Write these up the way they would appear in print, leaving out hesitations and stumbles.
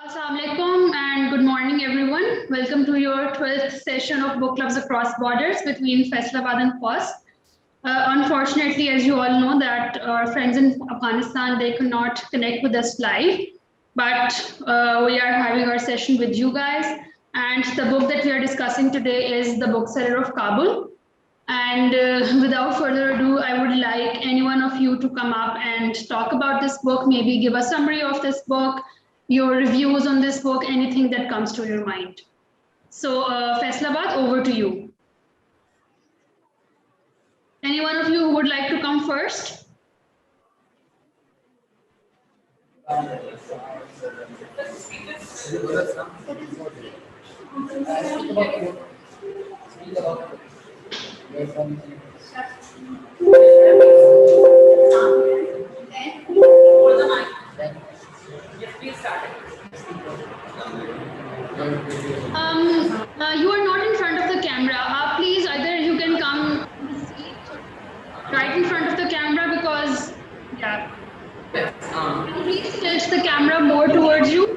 Assalamu alaikum and good morning, everyone. Welcome to your 12th session of Book Clubs Across Borders between Faisalabad and FOSS. Unfortunately, as you all know, that our friends in Afghanistan, they could not connect with us live, but we are having our session with you guys. And the book that we are discussing today is The Bookseller of Kabul. And without further ado, I would like any one of you to come up and talk about this book, maybe give a summary of this book, your reviews on this book, anything that comes to your mind. So, Faisalabad, over to you. Any one of you who would like to come first? You are not in front of the camera. Please, either you can come right in front of the camera because, yeah. Can you please tilt the camera more towards you?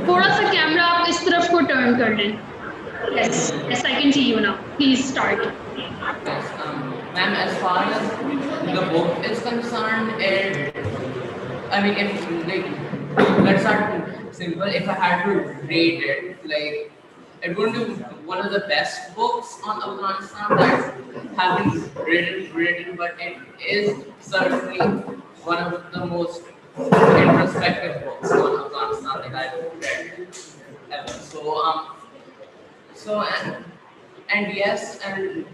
थोड़ा सा camera आप इस तरफ को turn कर लें. Yes, yes, I can see you now. Please start. Yes, ma'am, as far as the book is concerned, I mean, if let's start simple. If I had to rate it, it wouldn't be one of the best books on Afghanistan that have been written, but it is certainly one of the most introspective books on Afghanistan that I've read ever. So and yes, and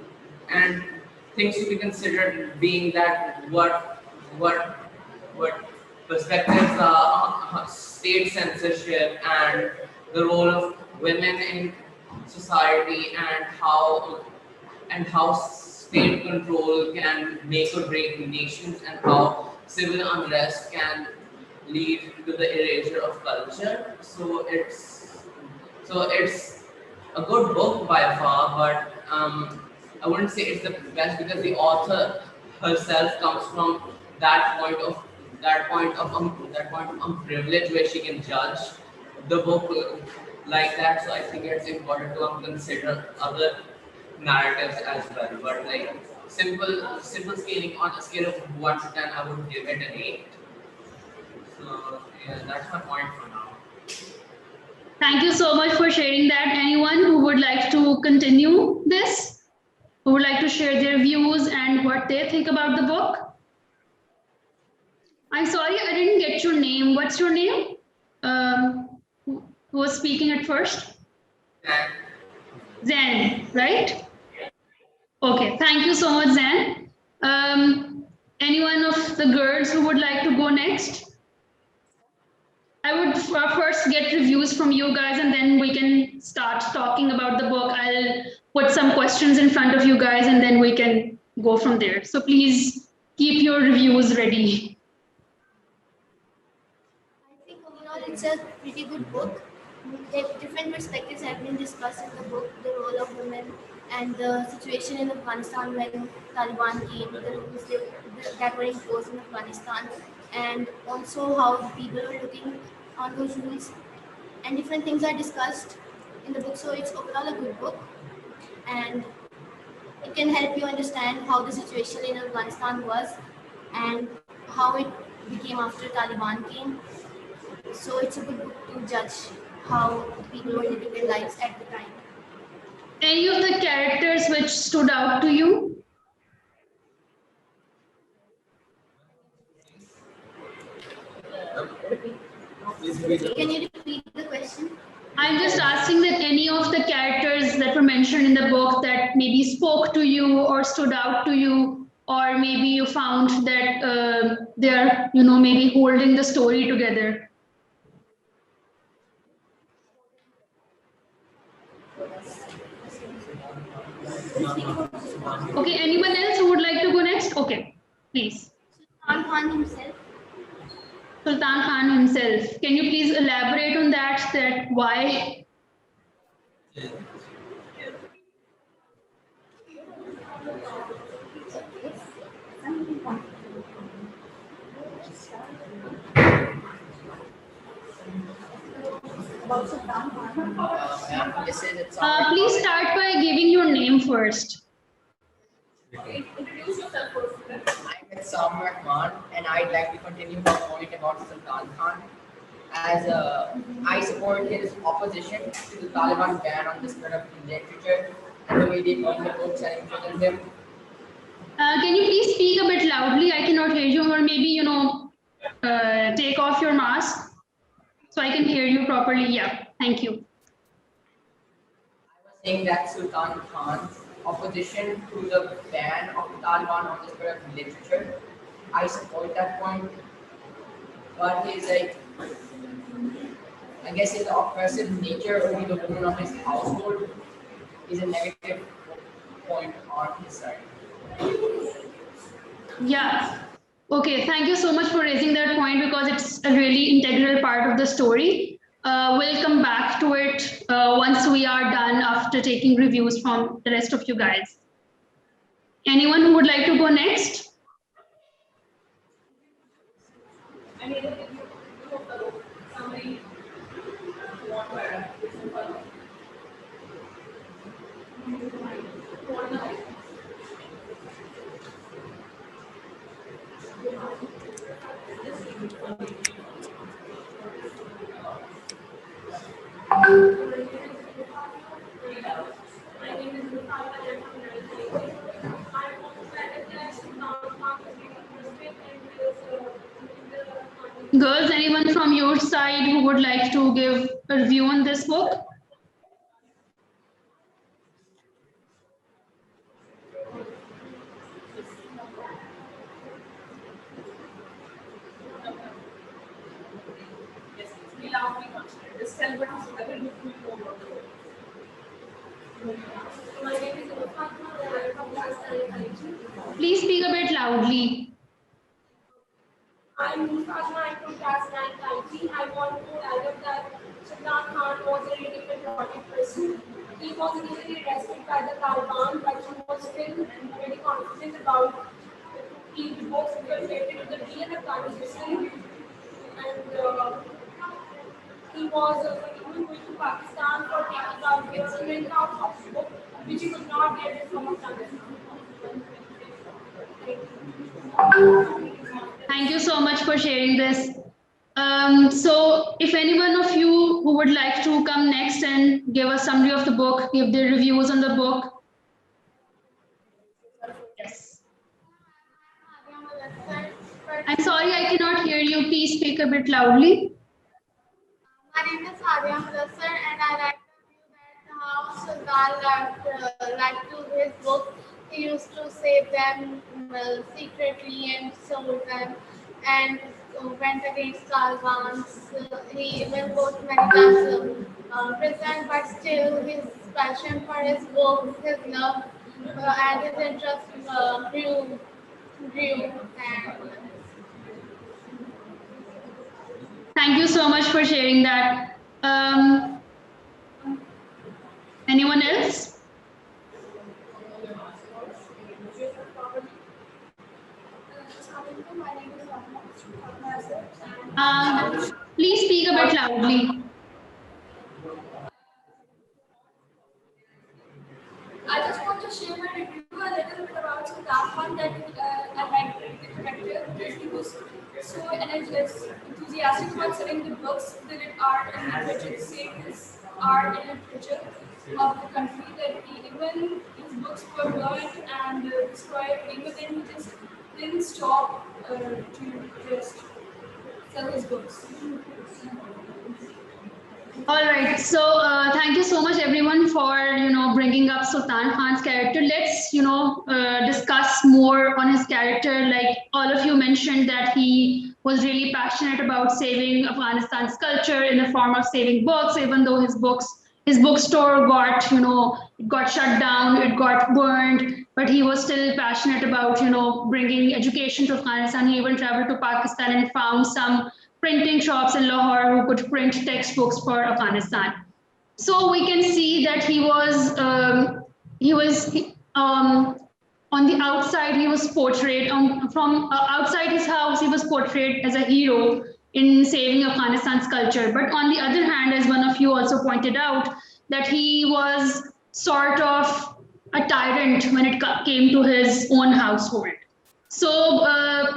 things to be considered being that what perspectives state censorship and the role of women in society and how state control can make or break nations and how civil unrest can lead to the erasure of culture. So it's a good book by far, but I wouldn't say it's the best because the author herself comes from that point of privilege where she can judge the book like that. So I think it's important to consider other narratives as well. But simple scaling on a scale of 1 to 10, I would give it an 8. So yeah, that's my point for now. Thank you so much for sharing that. Anyone who would like to continue this? Who would like to share their views and what they think about the book? I'm sorry, I didn't get your name. What's your name? Who was speaking at first? Zen, right? Okay, thank you so much, Zen. Any one of the girls who would like to go next? I would first get reviews from you guys and then we can start talking about the book. I'll put some questions in front of you guys and then we can go from there. So please keep your reviews ready. I think overall it's a pretty good book. Different perspectives have been discussed in the book, the role of women and the situation in Afghanistan when Taliban came, the rules that were imposed in Afghanistan, and also how the people were looking on those rules. And different things are discussed in the book, so it's overall a good book. And it can help you understand how the situation in Afghanistan was and how it became after Taliban came. So it's a good book to judge how people were living their lives at the time. Any of the characters which stood out to you? Can you repeat the question? I'm just asking that any of the characters that were mentioned in the book that maybe spoke to you or stood out to you, or maybe you found that they're, maybe holding the story together. Okay, anyone else who would like to go next? Okay, please. Sultan Khan himself. Sultan Khan himself. Can you please elaborate on that? That why? about Sultan Khan. This is it's Please start by giving your name first. Introduce yourself first. I'm with Samar Rahman, and I'd like to continue my point about Sultan Khan. As I support his opposition to the Taliban ban on the spread of literature and the way they burn the books and imprison him. Can you please speak a bit loudly? I cannot hear you, or maybe, take off your mask so I can hear you properly. Yeah, thank you. I was saying that Sultan Khan's opposition to the ban of the Taliban on the spread of literature, I support that point. But his I guess his oppressive nature over the women of his household is a negative point on his side. Yeah. Okay, thank you so much for raising that point because it's a really integral part of the story. We'll come back to it once we are done after taking reviews from the rest of you guys. Anyone who would like to go next? Girls, anyone from your side who would like to give a review on this book? Please speak a bit loudly. I'm Fatma, I'm from class 9 I want to add up that Sultan Khan was a really patriotic person. He was easily arrested by the Taliban, but he was still very confident about he was related to the real Afghanistan. And he was even going to Pakistan for taking out the instrument of the book, which he could not get it from Afghanistan. Thank you so much for sharing this. So if any one of you who would like to come next and give a summary of the book, give their reviews on the book. Yes. I'm sorry, I cannot hear you. Please speak a bit loudly. My name is Arya Mudassar and I like to view that how Sultan liked to his books. He used to save them secretly and sold them and went against Taliban. He even got many times prison, but still his passion for his books, his love and his interest grew. And Thank you so much for sharing that. Anyone else? Please speak a bit loudly. I just want to share my review a little bit about Sultan Khan that I liked the character because he was so enthusiastic about selling the books, the art and literature, saving his art and literature of the country that even his books were burned and destroyed, even then he just didn't stop to just sell his books. All right, so thank you so much everyone for bringing up Sultan Khan's character. Let's discuss more on his character. Like all of you mentioned that he was really passionate about saving Afghanistan's culture in the form of saving books, even though his bookstore got it got shut down, it got burned, but he was still passionate about bringing education to Afghanistan. He even traveled to Pakistan and found some printing shops in Lahore who could print textbooks for Afghanistan. So we can see that he was on the outside, he was portrayed from outside his house. He was portrayed as a hero, in saving Afghanistan's culture. But on the other hand, as one of you also pointed out, that he was sort of a tyrant when it came to his own household. So,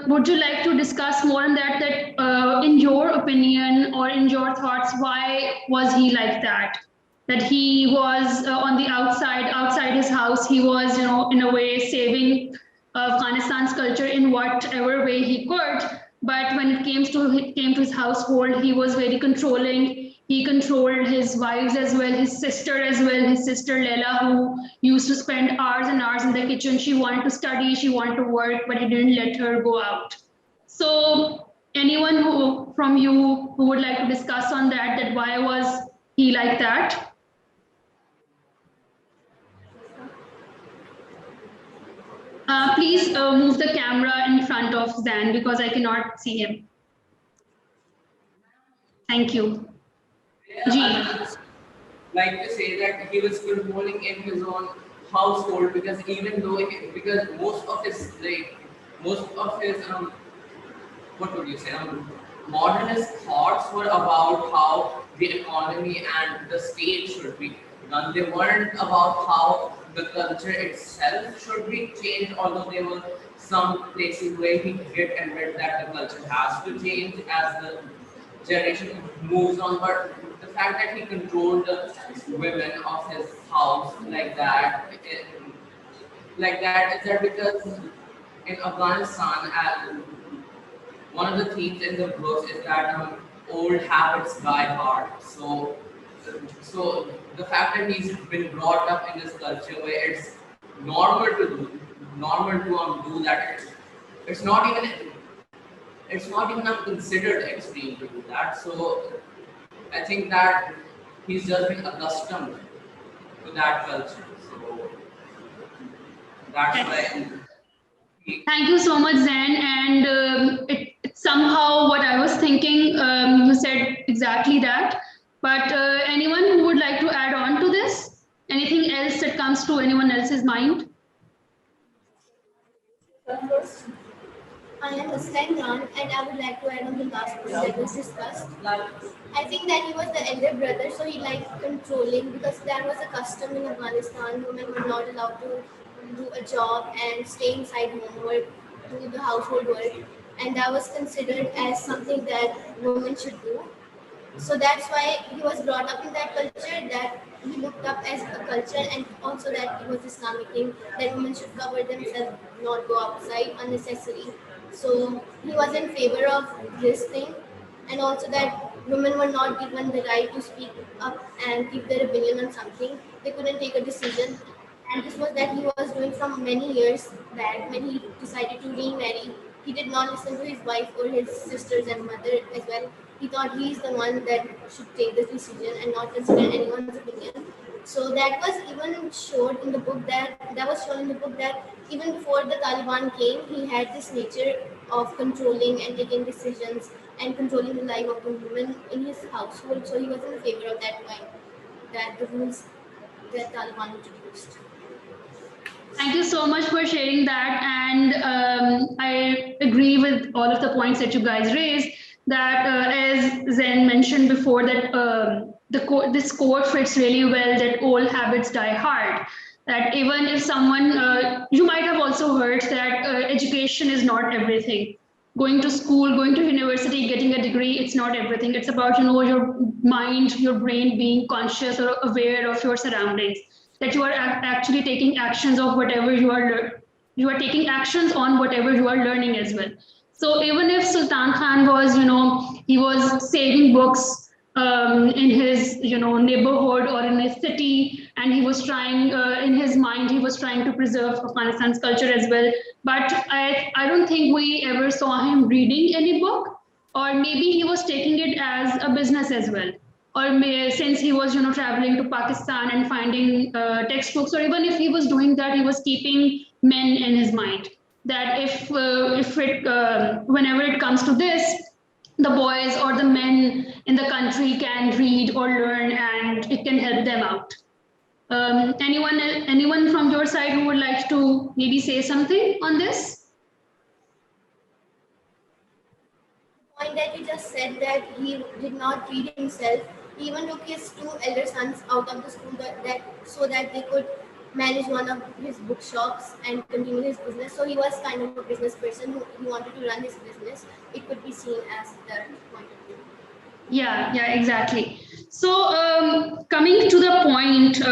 would you like to discuss more on that? That, in your opinion or in your thoughts, why was he like that? That he was on the outside his house, he was, in a way saving Afghanistan's culture in whatever way he could. But when came to his household, he was very controlling. He controlled his wives as well, his sister as well, his sister Leila, who used to spend hours and hours in the kitchen. She wanted to study, she wanted to work, but he didn't let her go out. So anyone from you who would like to discuss on that why was he like that? Please move the camera in front of Zan because I cannot see him. Thank you. Ji. I would like to say that he was controlling in his own household because even though because most of his what would you say modernist thoughts were about how the economy and the state should be done. They weren't about how the culture itself should be changed, although there were some places where he did admit that the culture has to change as the generation moves on. But the fact that he controlled the women of his house like that is that because in Afghanistan, one of the themes in the books is that old habits die hard. So the fact that he's been brought up in this culture where it's normal to do that. It's not even considered extreme to do that. So I think that he's just been accustomed to that culture. So that's why. Thank you so much, Zen. And it's somehow what I was thinking. You said exactly that. But anyone who would like to add on to this? Anything else that comes to anyone else's mind? I understand, Ron, and I would like to add on the last point that was discussed. I think that he was the elder brother, so he liked controlling because that was a custom in Afghanistan. Women were not allowed to do a job and stay inside homework, do the household work, and that was considered as something that women should do. So that's why he was brought up in that culture, that he looked up as a culture, and also that it was Islamic thing that women should cover themselves, not go outside unnecessary. So he was in favor of this thing, and also that women were not given the right to speak up and give their opinion on something. They couldn't take a decision, and this was that he was doing from many years back when he decided to remarry. He did not listen to his wife or his sisters and mother as well. He thought he is the one that should take this decision and not consider anyone's opinion. So that was even showed in the book that was shown in the book that even before the Taliban came, he had this nature of controlling and taking decisions and controlling the life of the women in his household. So he was in favor of that point, that the rules that Taliban introduced. Thank you so much for sharing that. And I agree with all of the points that you guys raised. That as Zen mentioned before, that this quote fits really well. That old habits die hard. That even if someone, you might have also heard that education is not everything. Going to school, going to university, getting a degree, it's not everything. It's about your mind, your brain being conscious or aware of your surroundings. That you are actually taking actions of whatever you are taking actions on whatever you are learning as well. So even if Sultan Khan was, he was saving books in his, neighborhood or in his city, and he was trying, in his mind, he was trying to preserve Afghanistan's culture as well. But I don't think we ever saw him reading any book, or maybe he was taking it as a business as well. Or since he was, traveling to Pakistan and finding textbooks, or even if he was doing that, he was keeping men in his mind. That if whenever it comes to this, the boys or the men in the country can read or learn, and it can help them out. Anyone from your side who would like to maybe say something on this? Point that you just said that he did not read himself. He even took his two elder sons out of the school that so that they could manage one of his bookshops and continue his business. So he was kind of a business person who he wanted to run his business. It could be seen as that point of view. Yeah, exactly. So coming to the point,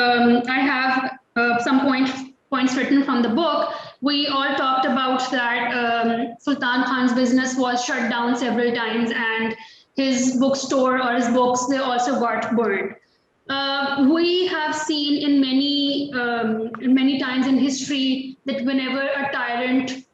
I have some points written from the book. We all talked about that Sultan Khan's business was shut down several times, and his bookstore or his books, they also got burned. We have seen in many times in history that whenever a tyrant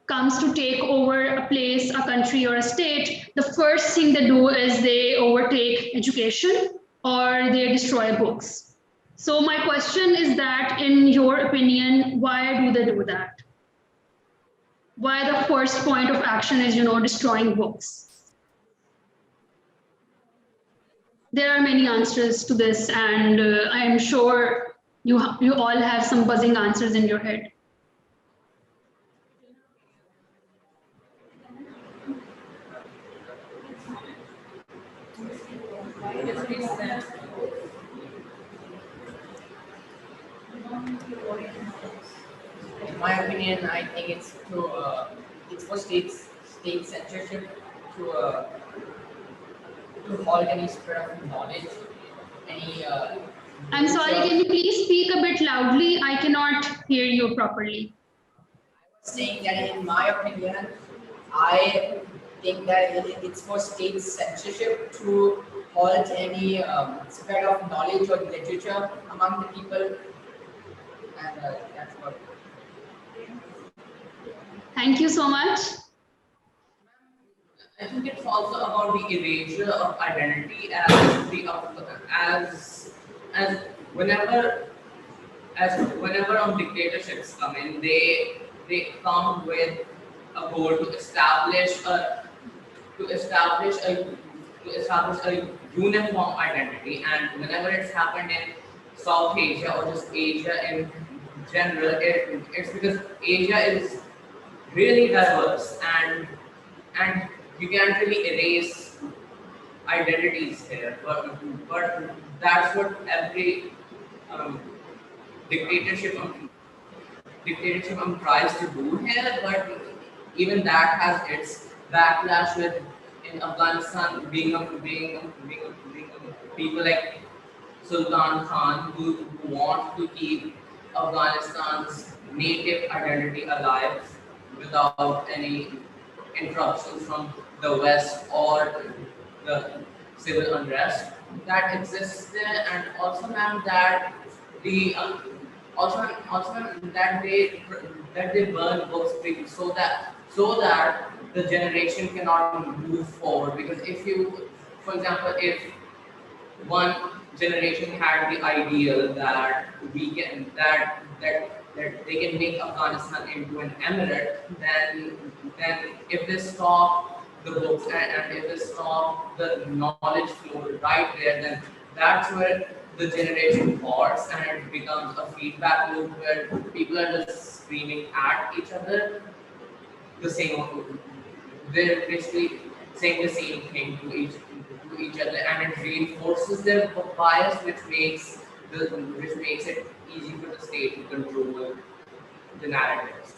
comes to take over a place, a country, or a state, the first thing they do is they overtake education or they destroy books. So my question is that, in your opinion, why do they do that? Why the first point of action is, destroying books? There are many answers to this, and I am sure you all have some buzzing answers in your head. In my opinion, I think it's for state censorship to halt any spread of knowledge, any. I'm sorry, can you please speak a bit loudly? I cannot hear you properly. Saying that in my opinion, I think that it's for state censorship to halt any spread of knowledge or literature among the people, and that's what. Thank you so much. I think it's also about the erasure of identity as as whenever whenever dictatorships come in, they come with a goal to establish a uniform identity, and whenever it's happened in South Asia or just Asia in general, it's because Asia is really diverse, and you can't really erase identities here, but that's what every um, dictatorship tries to do here. But even that has its backlash with in Afghanistan being people like Sultan Khan who want to keep Afghanistan's native identity alive without any interruptions from the West or the civil unrest that exists there, and also, ma'am, that the also ma'am, that they burn books so that the generation cannot move forward. Because if you, for example, if one generation had the ideal that we can that they can make Afghanistan into an emirate, then if they stop the books and if they stop the knowledge flow right there, then that's where the generation parts and it becomes a feedback loop where people are just screaming at each other the same. They're basically saying the same thing to each other, and it reinforces their bias, which makes it easy for the state to control the narratives.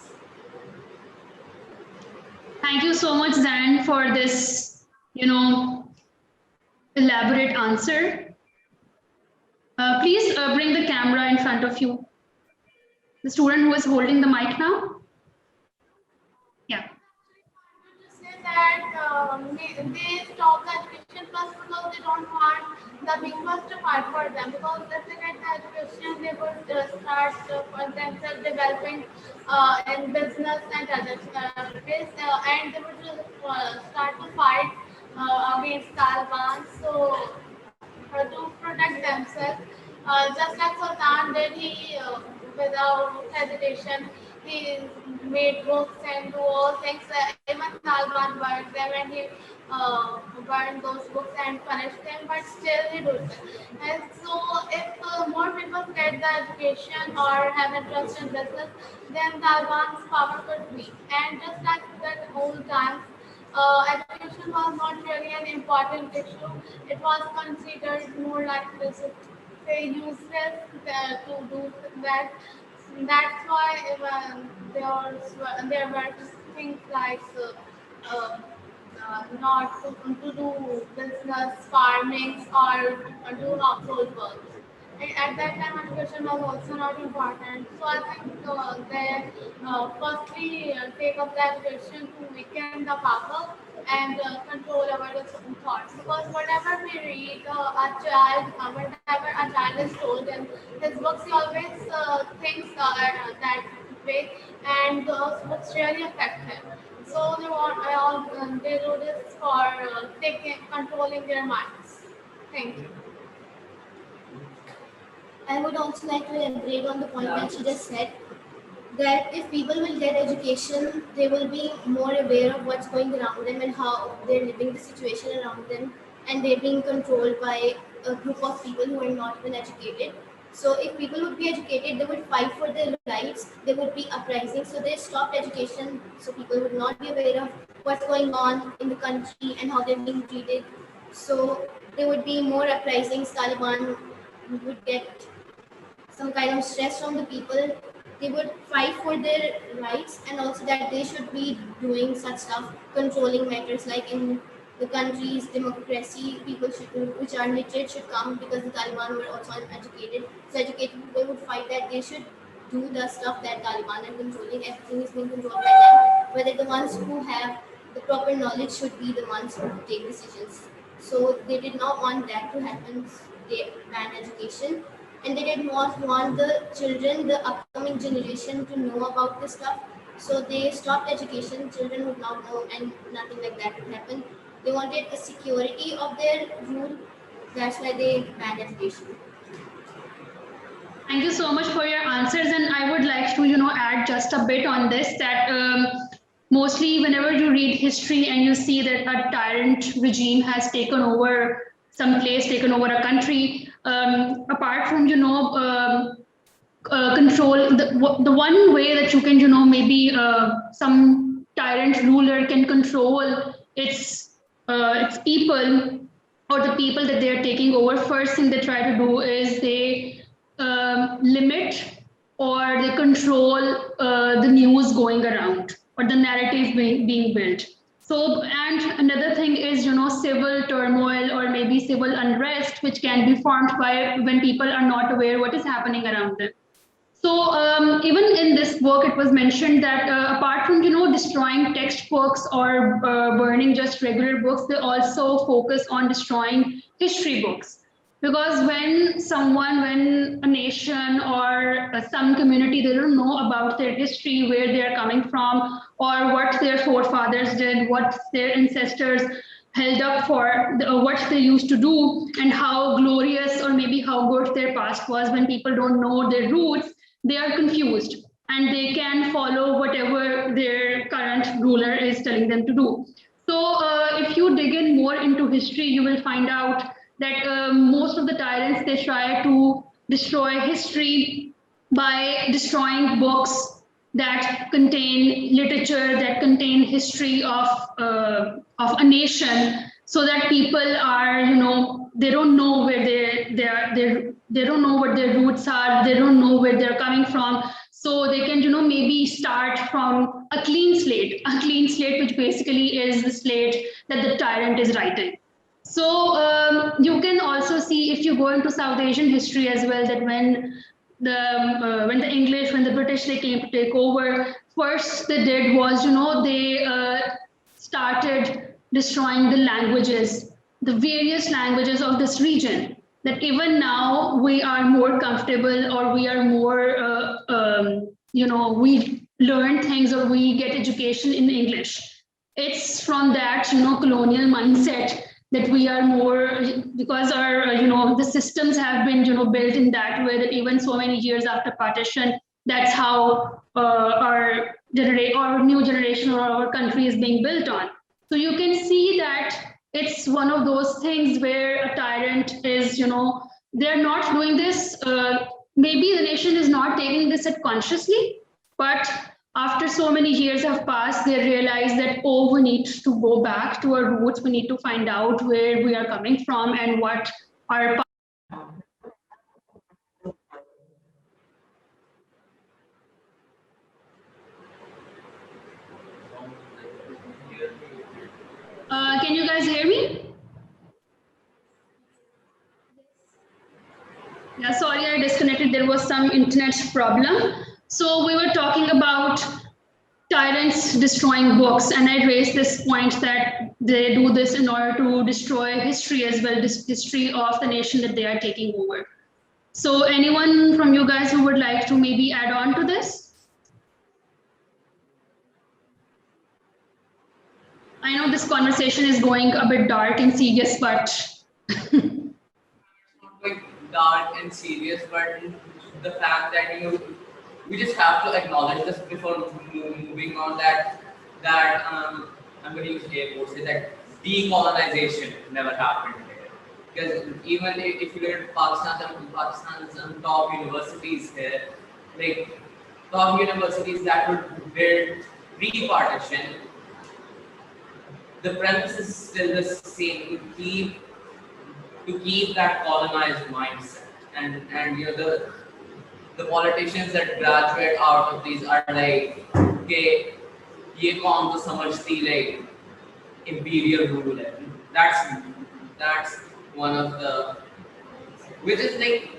Thank you so much, Zan, for this, elaborate answer. Please bring the camera in front of you. The student who is holding the mic now. Yeah. Say that they stop the education plus because they don't want the big ones to fight for them, because if they get the education they would start for themselves developing in business and other ways, and they would start to fight against Taliban. So to protect themselves, just like Sultan did, he without hesitation he made books and do all things. Even Taliban burned them, and he burned those books and punished them, but still he did it. And so, if more people get the education or have interest in business, then Taliban's power could be. And just like that old times, education education was not really an important issue. It was considered more like this, say, useless to do that. That's why there were things like not to do business, farming, or do household work. And at that time, education was also not important. So I think they firstly take up the education to weaken the power and control over the thoughts. Because whatever we read, whatever a child is told in his books, he always thinks that way, and those books really affect him. So they do this for controlling their minds. Thank you. I would also like to elaborate on the point that she just said, that if people will get education, they will be more aware of what's going around them and how they're living the situation around them, and they're being controlled by a group of people who are not even educated. So if people would be educated, they would fight for their rights, there would be uprising. So they stopped education, so people would not be aware of what's going on in the country and how they're being treated. So there would be more uprisings. Taliban would get some kind of stress from the people. They would fight for their rights, and also that they should be doing such stuff, controlling matters like in the country's democracy, people which are literate should come, because the Taliban were also uneducated. So educated people would fight that they should do the stuff that Taliban are controlling. Everything is being controlled by them. Whether the ones who have the proper knowledge should be the ones who take decisions. So they did not want that to happen. They banned education, and they did not want the children, the upcoming generation, to know about this stuff. So they stopped education. Children would not know, and nothing like that would happen. They wanted a security of their rule. That's why they banned education. Thank you so much for your answers, and I would like to, add just a bit on this, that mostly whenever you read history and you see that a tyrant regime has taken over some place, taken over a country, apart from, control, the one way that you can, maybe some tyrant ruler can control its people, or the people that they are taking over. First thing they try to do is they limit or they control the news going around, or the narrative being built. So, and another thing is, civil turmoil or maybe civil unrest, which can be formed by when people are not aware what is happening around them. So even in this book, it was mentioned that apart from, destroying textbooks or burning just regular books, they also focus on destroying history books. Because when a nation or some community, they don't know about their history, where they're coming from, or what their forefathers did, what their ancestors held up for, what they used to do, and how glorious or maybe how good their past was. When people don't know their roots, they are confused, and they can follow whatever their current ruler is telling them to do. So if you dig in more into history, you will find out that most of the tyrants, they try to destroy history by destroying books that contain literature, that contain history of a nation, so that people are, they don't know where they don't know what their roots are, they don't know where they're coming from. So they can, maybe start from a clean slate, which basically is the slate that the tyrant is writing. So you can also see, if you go into South Asian history as well, that when the English, when the British, they came to take over, first they did was, they started destroying the languages, the various languages of this region. That even now we are more comfortable, or we are more, we learn things or we get education in English. It's from that, colonial mindset that we are more, because our, the systems have been, built in that way, that even so many years after partition, that's how our new generation or our country is being built on. So you can see that it's one of those things where a tyrant is, they're not doing this. Maybe the nation is not taking this consciously, but after so many years have passed, they realize that, oh, we need to go back to our roots. We need to find out where we are coming from and what our can you guys hear me? Yeah, sorry, I disconnected. There was some internet problem. So we were talking about tyrants destroying books, and I raised this point that they do this in order to destroy history as well, this history of the nation that they are taking over. So anyone from you guys who would like to maybe add on to this? I know this conversation is going a bit dark and serious, but Not like dark and serious, but the fact that we just have to acknowledge this before moving on that I'm going to use air quotes, say that decolonization never happened here. Because even if you look at Pakistan's top universities here, like top universities that would build pre-partition, the premise is still the same, to keep that colonized mindset. And the politicians that graduate out of these are like, okay, ये कौन तो समझती like imperial rule है. That's one of the, which is like,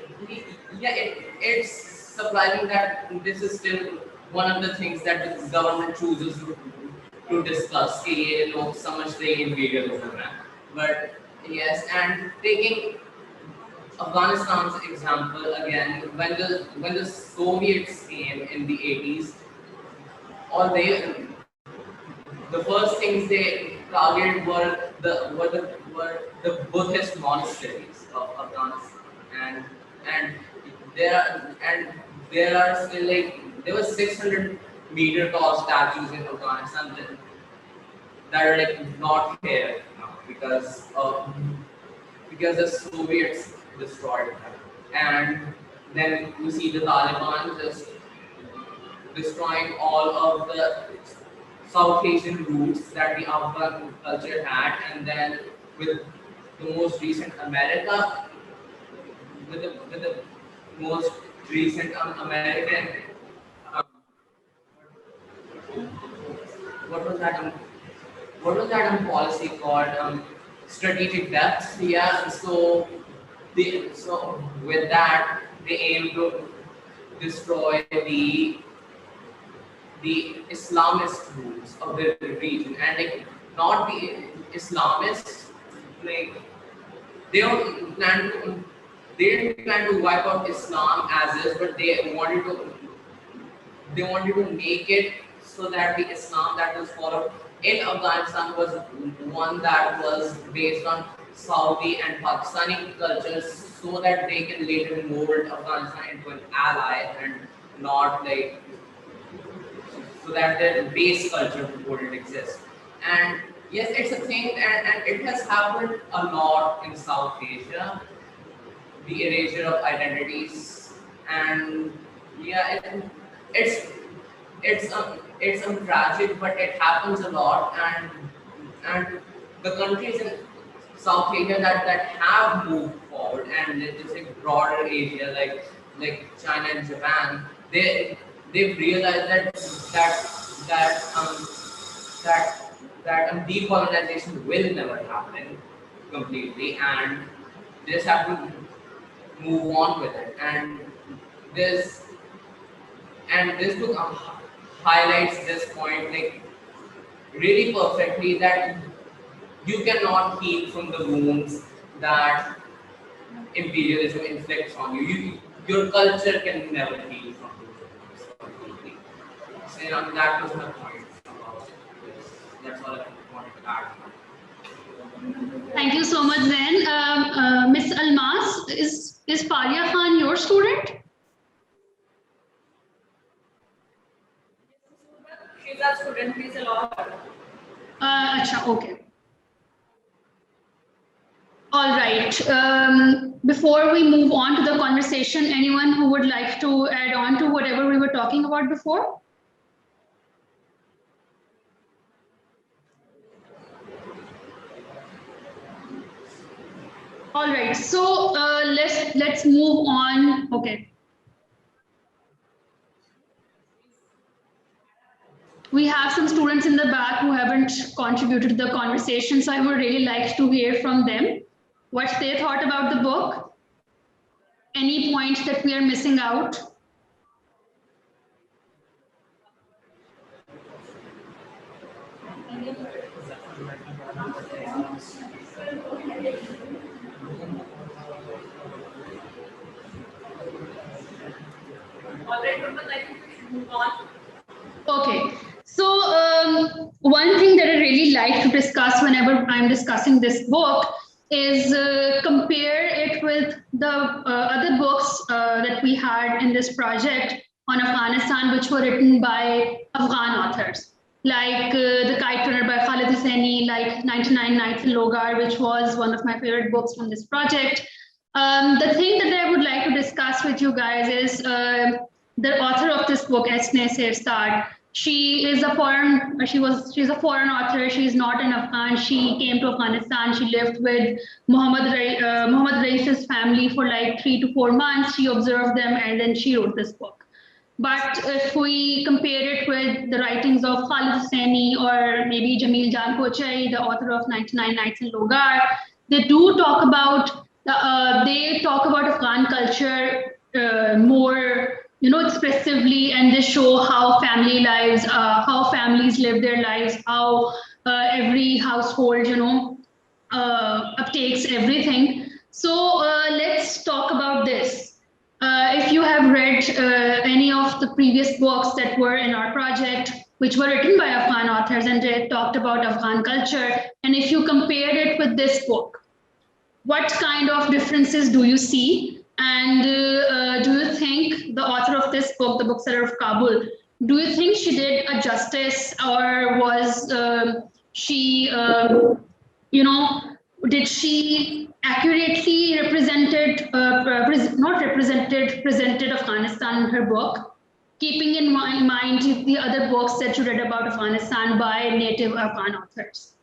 yeah, it's surprising that this is still one of the things that the government chooses to discuss कि ये लोग समझते हैं imperialism है. But yes, and taking Afghanistan's example again, when the Soviets came in the 80s, all the first things they targeted were the Buddhist monasteries of Afghanistan, and there are still like there were 600-meter tall statues in Afghanistan that are like not here now because the Soviets destroyed them. And then you see the Taliban just destroying all of the South Asian roots that the Afghan culture had, and then with the most recent America, with the most recent American, um, what was that? What was that policy called? Strategic depth. Yeah. So with that they aim to destroy the Islamist roots of the region, and like not the Islamists, like they don't plan to they didn't plan to wipe out Islam as is, but they wanted to make it so that the Islam that was followed in Afghanistan was one that was based on Saudi and Pakistani cultures, so that they can later mold Afghanistan into an ally and not like so that their base culture wouldn't exist. And yes, it's a thing, and it has happened a lot in South Asia, the erasure of identities, and yeah, it's tragic, but it happens a lot, and the countries in South Asia that have moved forward, and it's like broader Asia like China and Japan, they've realized that decolonization will never happen completely, and they just have to move on with it. And this book highlights this point like really perfectly, that you cannot heal from the wounds that imperialism inflicts on you. Your culture can never heal from those wounds completely. So that was my point about this. That's all I wanted to add. thank you so much then. Miss Almas, is Faria Khan your student? She's our student, please allow her. Acha, okay. All right. Before we move on to the conversation, anyone who would like to add on to whatever we were talking about before? All right, so let's move on. Okay. We have some students in the back who haven't contributed to the conversation, so I would really like to hear from them what they thought about the book, any points that we are missing out. All right, Rupan, I think we should move on. Okay, so one thing that I really like to discuss whenever I'm discussing this book is compare it with the other books that we had in this project on Afghanistan, which were written by Afghan authors, like The Kite Runner by Khalid Hosseini, like 99 Nights in Logar, which was one of my favorite books from this project. The thing that I would like to discuss with you guys is the author of this book, Esne Sirsad. She's a foreign author. She's not an Afghan. She came to Afghanistan. She lived with Muhammad Rais's family for like 3 to 4 months. She observed them and then she wrote this book. But if we compare it with the writings of Khalid Hosseini or maybe Jamil Jan Kochai, the author of 99 Nights in Logar, they do talk about Afghan culture more, expressively, and they show how family lives, how families live their lives, how every household, uptakes everything. So let's talk about this. If you have read any of the previous books that were in our project, which were written by Afghan authors and they talked about Afghan culture, and if you compared it with this book, what kind of differences do you see? And do you think the author of this book, The Bookseller of Kabul, do you think she did a justice, or was she, did she accurately presented Afghanistan in her book, keeping in mind the other books that you read about Afghanistan by native Afghan authors?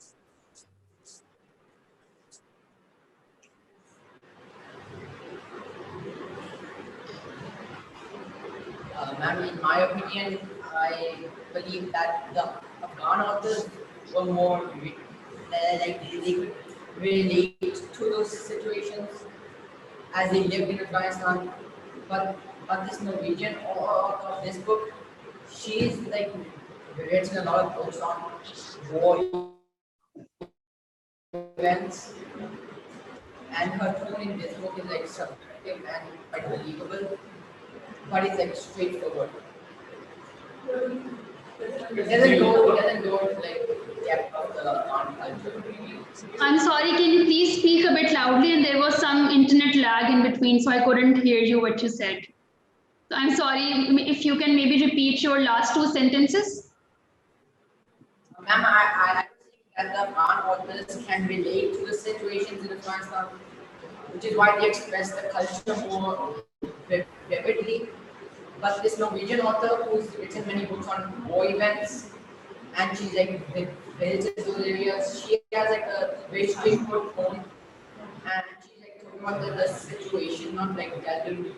Ma'am, in my opinion, I believe that the Afghan authors were more like they could relate to those situations as they lived in Afghanistan. But this Norwegian author of this book, she's like written a lot of books on war events, and her tone in this book is like subjective and quite believable, but it's like straightforward. It doesn't go into like depth of the Afghan culture really. I'm sorry, can you please speak a bit loudly? And there was some internet lag in between, so I couldn't hear you what you said. So I'm sorry, if you can maybe repeat your last 2 sentences. Ma'am, I think that the Afghan authors can relate to the situations in Afghanistan, which is why they express the culture more vividly. But this Norwegian author who's written many books on war events, and she's like visits those areas, she has like a very straightforward tone, and she's like talking about the situation, not like delving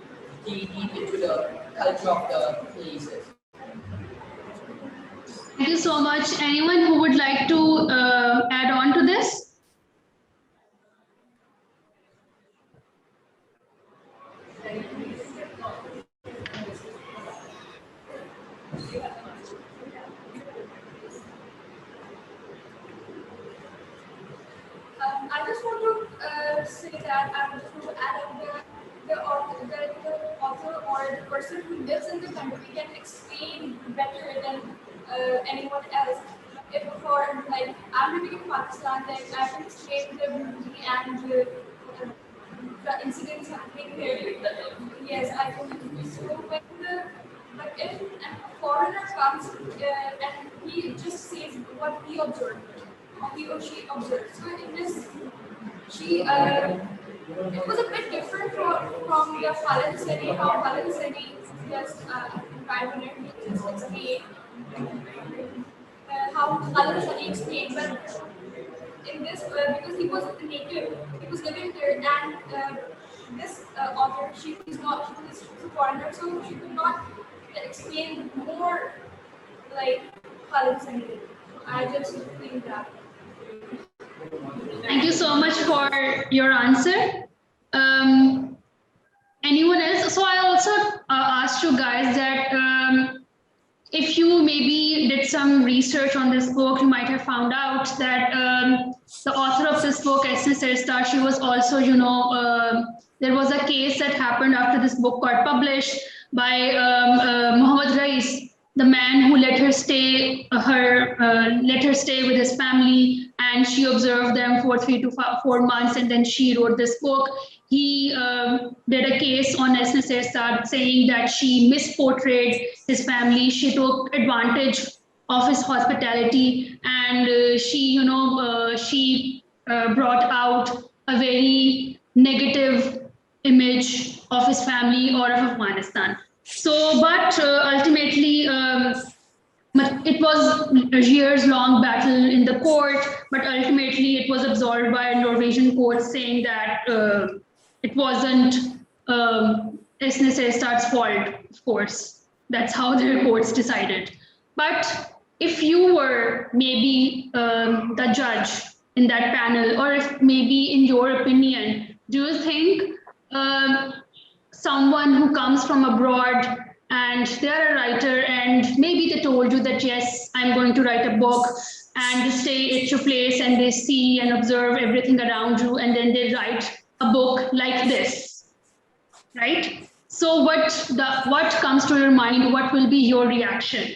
deep into the culture of the places. Thank you so much. Anyone who would like to add on to this? I just want to say that I just want to add up the author or the person who lives in the country can explain better than anyone else. If for like I'm living in Pakistan, like I can explain the beauty and the incidents happening here. Yes, I can. So when the but if a foreigner comes and he just says what he observed, or he or she observed. So in this, she it was a bit different from the Khalid Hosseini, how Khalid Hosseini just kind of just explained how Khalid Hosseini explained, but in this because he was a native, he was living there, and this author, she was a foreigner, so she could not explain more like Khalid Sahil. I just think that. Thank you so much for your answer. Um, Anyone else? So I also asked you guys that if you maybe did some research on this book, you might have found out that the author of this book, Esne Serstar, she was also, there was a case that happened after this book got published by Mohammad Rais, the man who let her stay with his family, and she observed them for 3 to 4 months, and then she wrote this book. He did a case on Esne Serstar saying that she misportrayed his family. She took advantage of his hospitality, and she brought out a very negative image of his family or of Afghanistan. So, but ultimately, it was a years-long battle in the court, but ultimately it was absolved by a Norwegian court saying that it wasn't Esne Serstar's fault, of course. That's how the courts decided. But if you were maybe the judge in that panel, or if maybe in your opinion, do you think someone who comes from abroad and they're a writer and maybe they told you that, yes, I'm going to write a book, and they stay at your place and they see and observe everything around you, and then they write a book like this, right? So what comes to your mind? What will be your reaction?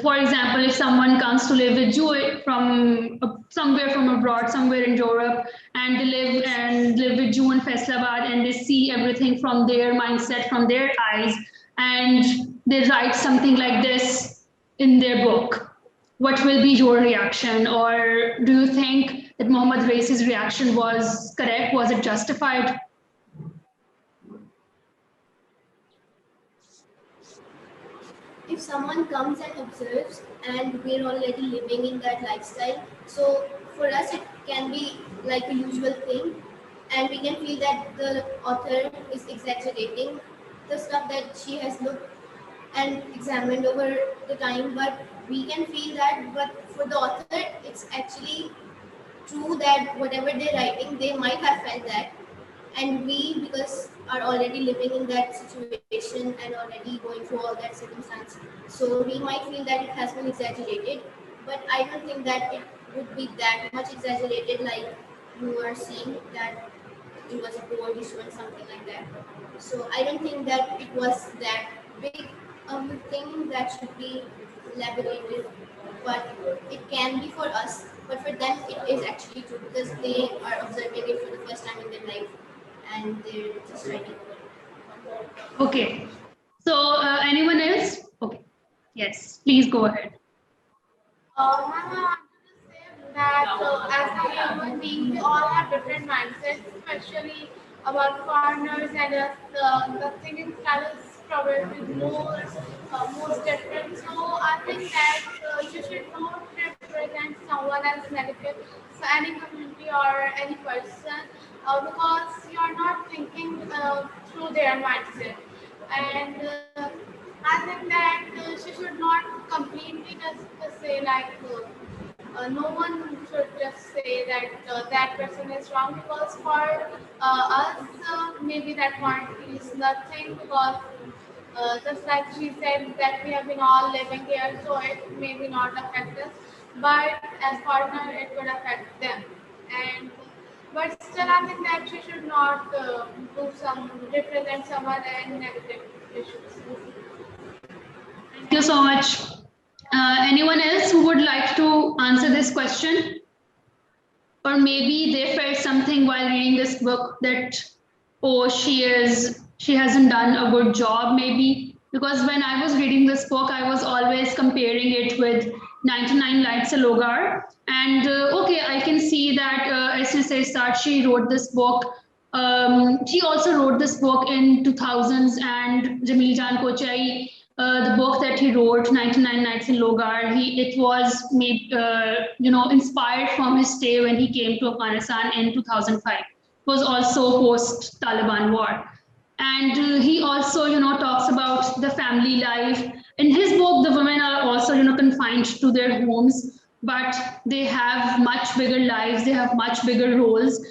For example, if someone comes to live with you from somewhere from abroad, somewhere in Europe, and they live with you in Faisalabad, and they see everything from their mindset, from their eyes, and they write something like this in their book, what will be your reaction? Or do you think that Mohammad Rais's reaction was correct? Was it justified? If someone comes and observes and we're already living in that lifestyle, so for us it can be like a usual thing, and we can feel that the author is exaggerating the stuff that she has looked and examined over the time, but we can feel that, but for the author it's actually true that whatever they're writing, they might have felt that, and we, because are already living in that situation and already going through all that circumstance, so we might feel that it has been exaggerated, but I don't think that it would be that much exaggerated, like you are seeing that it was a board issue and something like that. So I don't think that it was that big of a thing that should be elaborated, but it can be for us, but for them it is actually true because they are observing it for the first time in their life and they're just writing over it. Okay. So anyone else? Okay. Yes, please go ahead. Mama, I want to say that as a human being, we all have different mindsets, especially about foreigners, and the thinking style is probably most different. So I think that you should not represent someone as negative, so any community or any person, because you are not thinking through their mindset. And I think that she should not completely just say like no one should just say that that person is wrong, because for us maybe that point is nothing, because just like she said that we have been all living here, so it maybe not affect us, but as partner it could affect them. And but still I think that she should not represent someone in negative issues. Thank you so much. Anyone else who would like to answer this question? Or maybe they felt something while reading this book that, oh, she hasn't done a good job, maybe. Because when I was reading this book, I was always comparing it with 99 Nights of Logar. And okay, I can see that Esne Serstar, she wrote this book. She also wrote this book in 2000s, and Jamil Jan Kochai the book that he wrote, 99 Nights in Logar, it was made, inspired from his stay when he came to Afghanistan in 2005. It was also post-Taliban war. And he also, talks about the family life. In his book, the women are also, confined to their homes, but they have much bigger lives. They have much bigger roles.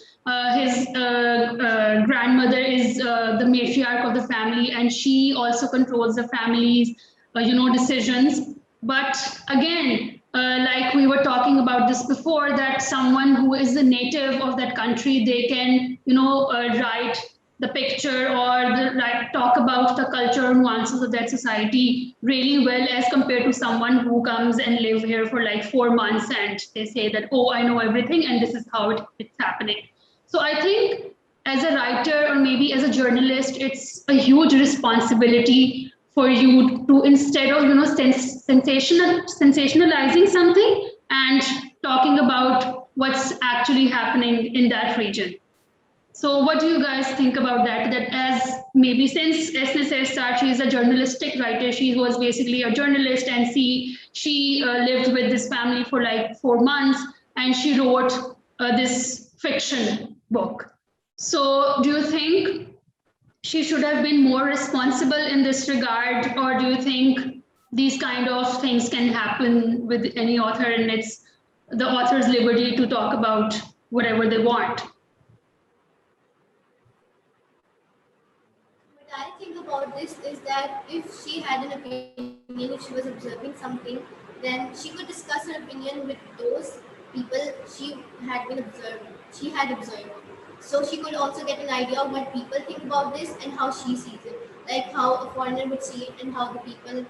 His grandmother is the matriarch of the family, and she also controls the family's, decisions. But again, like we were talking about this before, that someone who is a native of that country, they can, write the picture or talk about the cultural nuances of that society really well as compared to someone who comes and live here for like 4 months and they say that, oh, I know everything and this is how it's happening. So I think as a writer or maybe as a journalist, it's a huge responsibility for you to, instead of sensationalizing something and talking about what's actually happening in that region. So what do you guys think about that? That as maybe since Esne says that she is a journalistic writer, she was basically a journalist and she lived with this family for like 4 months and she wrote this fiction book. So do you think she should have been more responsible in this regard, or do you think these kind of things can happen with any author and it's the author's liberty to talk about whatever they want? What I think about this is that if she had an opinion, if she was observing something, then she could discuss her opinion with those people she had observed. So she could also get an idea of what people think about this and how she sees it, like how a foreigner would see it and how the people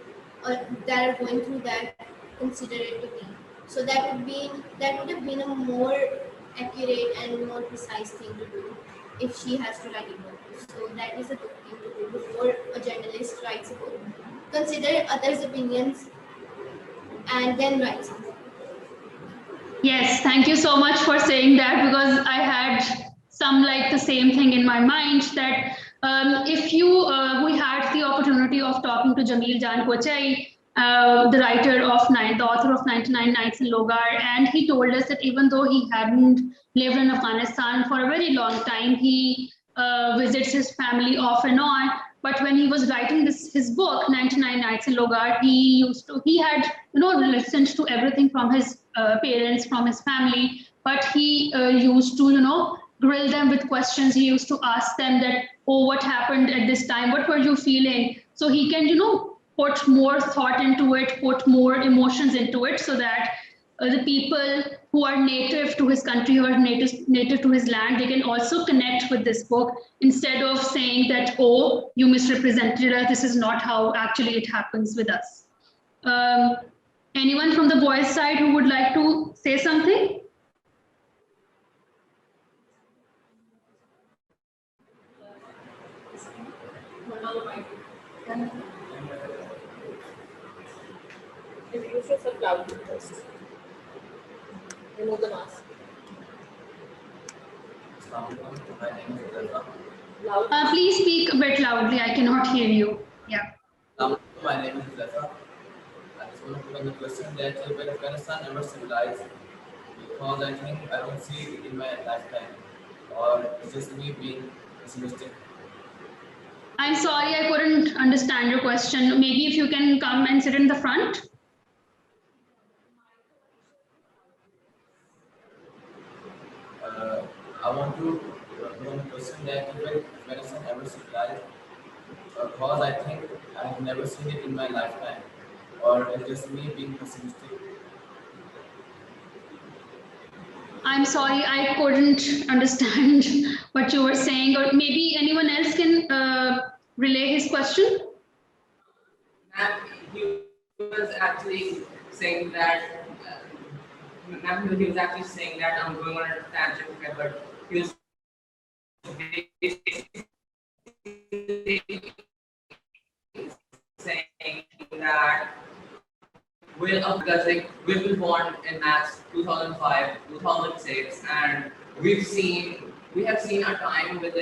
that are going through that consider it to be. So that would have been a more accurate and more precise thing to do if she has to write a book. So that is a good thing to do before a journalist writes a book. Consider others' opinions and then write something. Yes, thank you so much for saying that, because I had some like the same thing in my mind that if you, we had the opportunity of talking to Jamil Jan Kochai, the author of 99 Nights in Logar, and he told us that even though he hadn't lived in Afghanistan for a very long time, he visits his family off and on. But when he was writing his book, 99 Nights in Logar, he had, listened to everything from his parents, from his family, but he used to, grill them with questions. He used to ask them that, oh, what happened at this time? What were you feeling? So he can, put more thought into it, put more emotions into it, so that the people who are native to his country, who are native to his land, they can also connect with this book instead of saying that, oh, you misrepresented us, this is not how actually it happens with us. Anyone from the boys' side who would like to say something? Introduce yourself loudly first. Remove the mask. My name is Reza. Loud. Please speak a bit loudly. I cannot hear you. Yeah. My name is Reza. I just want to put on the question that will Afghanistan ever civilized? Because I think I don't see it in my lifetime, or it's just me being pessimistic. I'm sorry, I couldn't understand your question. Maybe if you can come and sit in the front. I want to put on the question that will Afghanistan ever civilized? Because I think I have never seen it in my lifetime, or it's just me being pessimistic. I'm sorry, I couldn't understand what you were saying, or maybe anyone else can relay his question. Ma'am, he was actually saying that. Ma'am, he was actually saying that I'm going on a tangent here, but he was saying that because like we were born in maths 2005, 2006, and we have seen a time with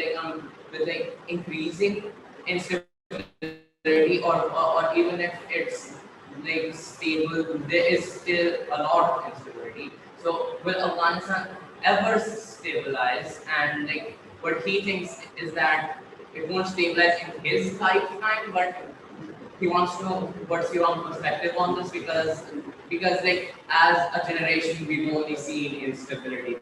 like increasing instability or even if it's like stable, there is still a lot of instability. So will Afghanistan ever stabilize? And like what he thinks is that it won't stabilize in his lifetime, but he wants to know what's your own perspective on this, because like as a generation we've only seen instability.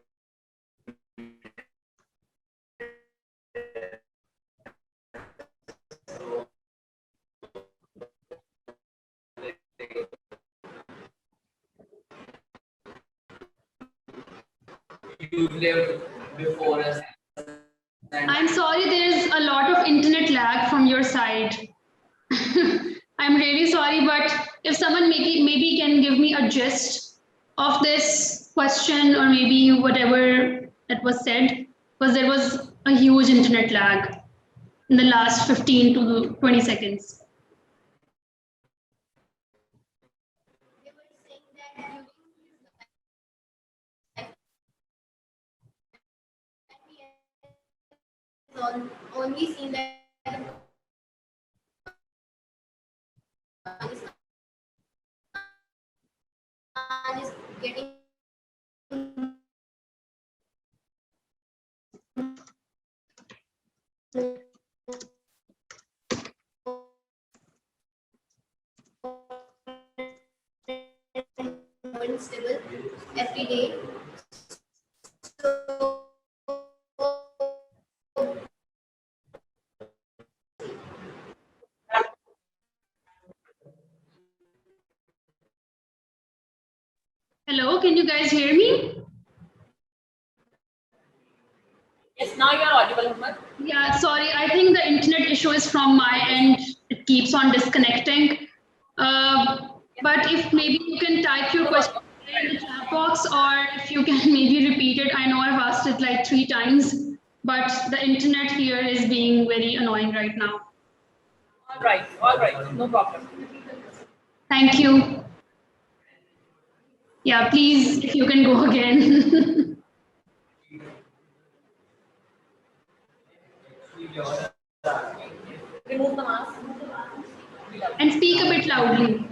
You've lived before us. And I'm sorry, there's a lot of internet lag from your side. I'm really sorry, but if someone maybe can give me a gist of this question, or maybe whatever that was said, because there was a huge internet lag in the last 15 to 20 seconds. They were saying that during his life, only seen that Pakistan is getting unstable every day. So Hello, can you guys hear me? Yes, now you are audible, Ahmed. Yeah, sorry, I think the internet issue is from my end. It keeps on disconnecting. But if maybe you can type your question in the chat box, or if you can maybe repeat it. I know I've asked it like 3 times, but the internet here is being very annoying right now. All right, no problem. Thank you. Yeah, please, if you can go again. Remove the mask. And speak a bit loudly.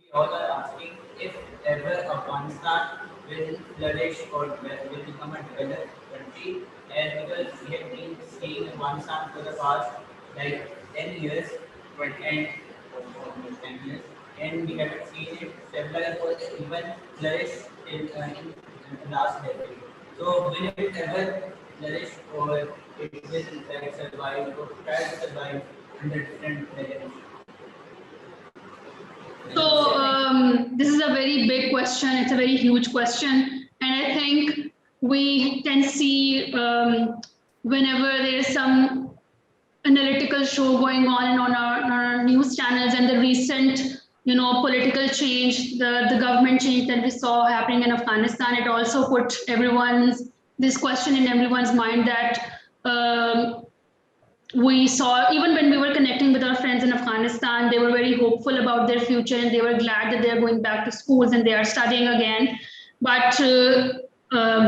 We all are asking if ever Afghanistan will flourish or will become a developed country, and because we have been seeing Afghanistan for the past like 10 years, and almost 10 years, and we haven't seen it stabilize or even flourish in the last decade. So will it ever flourish, or it will like survive or try to survive under different regimes? So this is a very big question. It's a very huge question, and I think we can see whenever there is some analytical show going on our news channels, and the recent political change, the government change that we saw happening in Afghanistan, it also put this question in everyone's mind that we saw. Even when we were connecting with our friends in Afghanistan, they were very hopeful about their future, and they were glad that they are going back to schools and they are studying again. But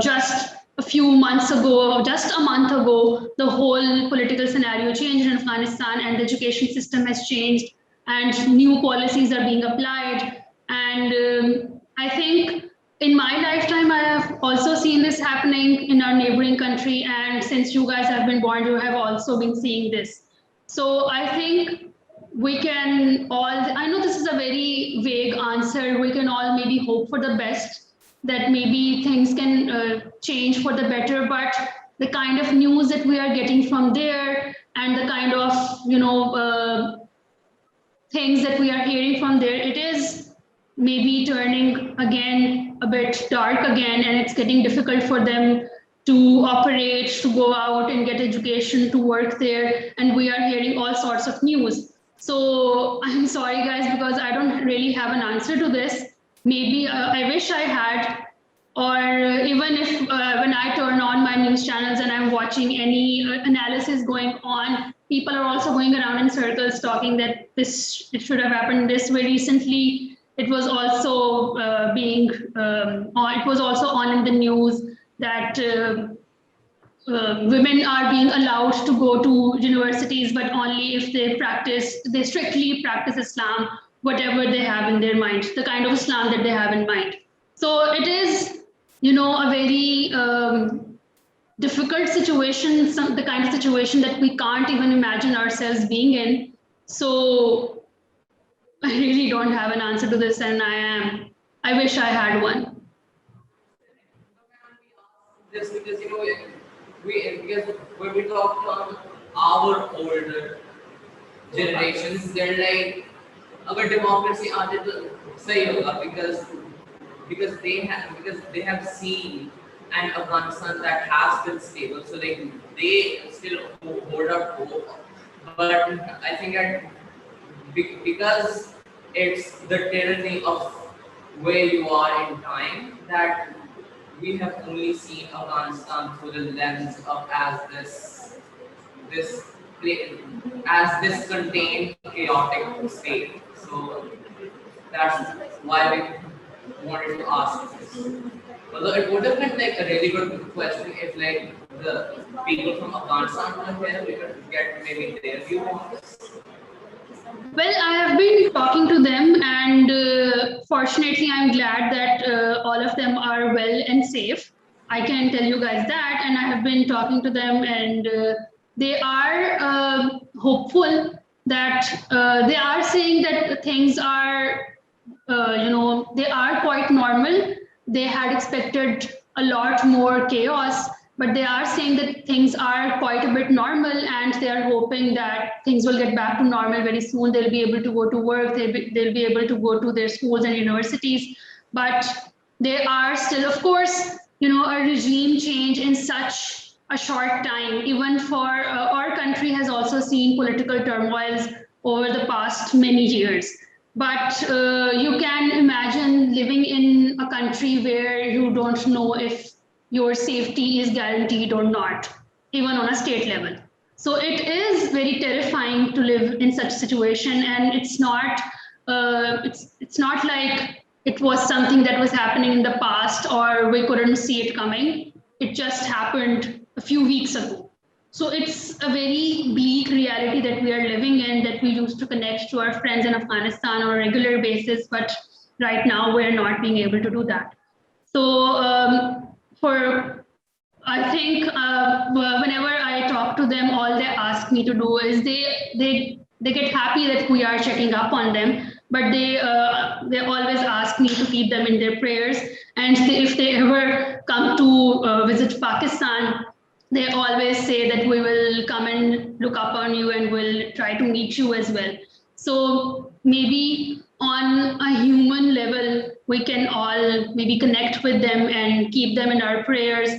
just a few months ago, just a month ago, the whole political scenario changed in Afghanistan, and the education system has changed, and new policies are being applied. And I think in my lifetime, I have also seen this happening in our neighboring country. And since you guys have been born, you have also been seeing this. So I think we can all, I know this is a very vague answer. We can all maybe hope for the best, that maybe things can change for the better. But the kind of news that we are getting from there, and the kind of, things that we are hearing from there, it is maybe turning again a bit dark again, and it's getting difficult for them to operate, to go out and get education, to work there, and we are hearing all sorts of news. So I'm sorry guys, because I don't really have an answer to this. Maybe I wish I had, or even if when I turn on my news channels and I'm watching any analysis going on, people are also going around in circles talking that it should have happened this way. Recently, it was also it was also on in the news that women are being allowed to go to universities, but only if they strictly practice Islam, whatever they have in their mind, the kind of Islam that they have in mind. So it is, a very difficult situation, the kind of situation that we can't even imagine ourselves being in. So I really don't have an answer to this, and I wish I had one. Just because because when we talk from our older generations, they're like, अगर democracy आते तो सही होगा because they have seen an Afghanistan that has been stable, so they still hold up hope. But I think that because it's the tyranny of where you are in time, that we have only seen Afghanistan through the lens of this as this contained chaotic state. So that's why we wanted to ask this. Although it would have been like a really good question if like the people from Afghanistan were here, we could get maybe their view on this. Well, I have been talking to them, and fortunately, I'm glad that all of them are well and safe. I can tell you guys that, and I have been talking to them, and they are hopeful that they are saying that things are, they are quite normal. They had expected a lot more chaos, but they are saying that things are quite a bit normal, and they are hoping that things will get back to normal very soon. They'll be able to go to work, they'll be able to go to their schools and universities, but they are still, of course, a regime change in such a short time. Even for our country has also seen political turmoils over the past many years. But you can imagine living in a country where you don't know if your safety is guaranteed or not, even on a state level. So it is very terrifying to live in such a situation, and it's not like it was something that was happening in the past or we couldn't see it coming. It just happened a few weeks ago. So it's a very bleak reality that we are living in, that we used to connect to our friends in Afghanistan on a regular basis, but right now we're not being able to do that. So I think whenever I talk to them, all they ask me to do is they get happy that we are checking up on them, but they always ask me to keep them in their prayers. And if they ever come to visit Pakistan, they always say that we will come and look up on you and we'll try to meet you as well. So maybe on a human level, we can all maybe connect with them and keep them in our prayers,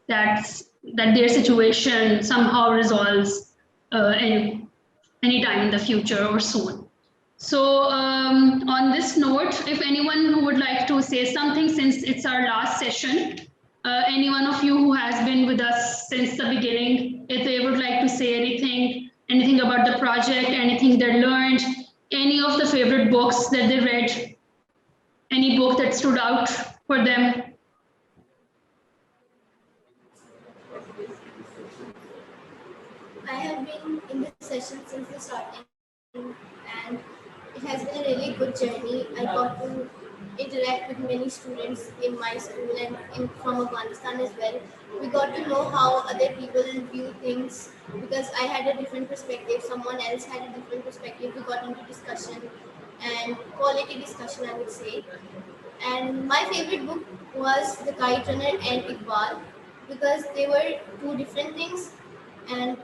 that their situation somehow resolves any time in the future or soon. So on this note, if anyone who would like to say something, since it's our last session, any one of you who has been with us since the beginning, if they would like to say anything about the project, anything they learned, any of the favorite books that they read, any book that stood out for them. I have been in this session since the starting, and it has been a really good journey. I got to interact with many students in my school and from Afghanistan as well. We got to know how other people view things because I had a different perspective, someone else had a different perspective. We got into discussion and quality discussion, I would say. And my favorite book was The Kite Runner and Iqbal because they were two different things, and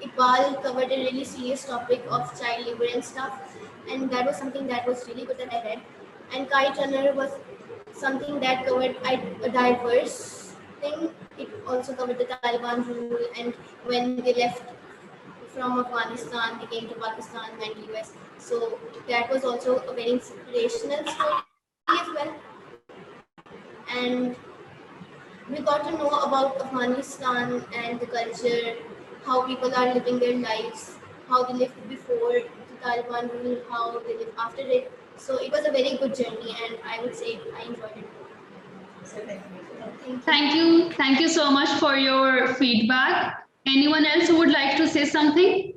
Iqbal covered a really serious topic of child labor and stuff, and that was something that was really good that I read. And Kite Runner was something that covered a diverse thing. It also covered the Taliban rule and when they left from Afghanistan, they came to Pakistan, went to US. So that was also a very inspirational story as well. And we got to know about Afghanistan and the culture, how people are living their lives, how they lived before the Taliban rule, how they live after it. So it was a very good journey, and I would say I enjoyed it. Thank you so much for your feedback. Anyone else who would like to say something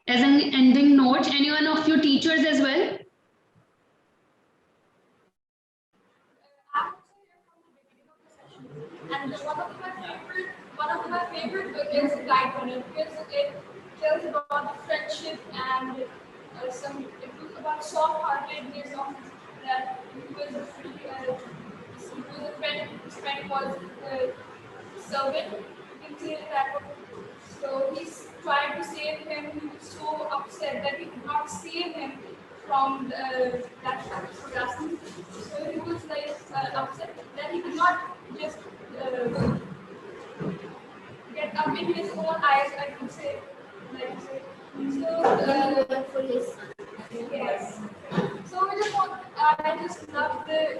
as an ending note? Anyone of your teachers as well? And one of my favorite book is Guide Runner because it tells about the friendship and it was about soft-heartedness of that because his friend was servant. You can say it that way. So he's trying to save him. He was so upset that he could not save him from that harassment. So he was like upset that he could not just get up in his own eyes, I could say. Like, so, For his yes. So we just want, I just love the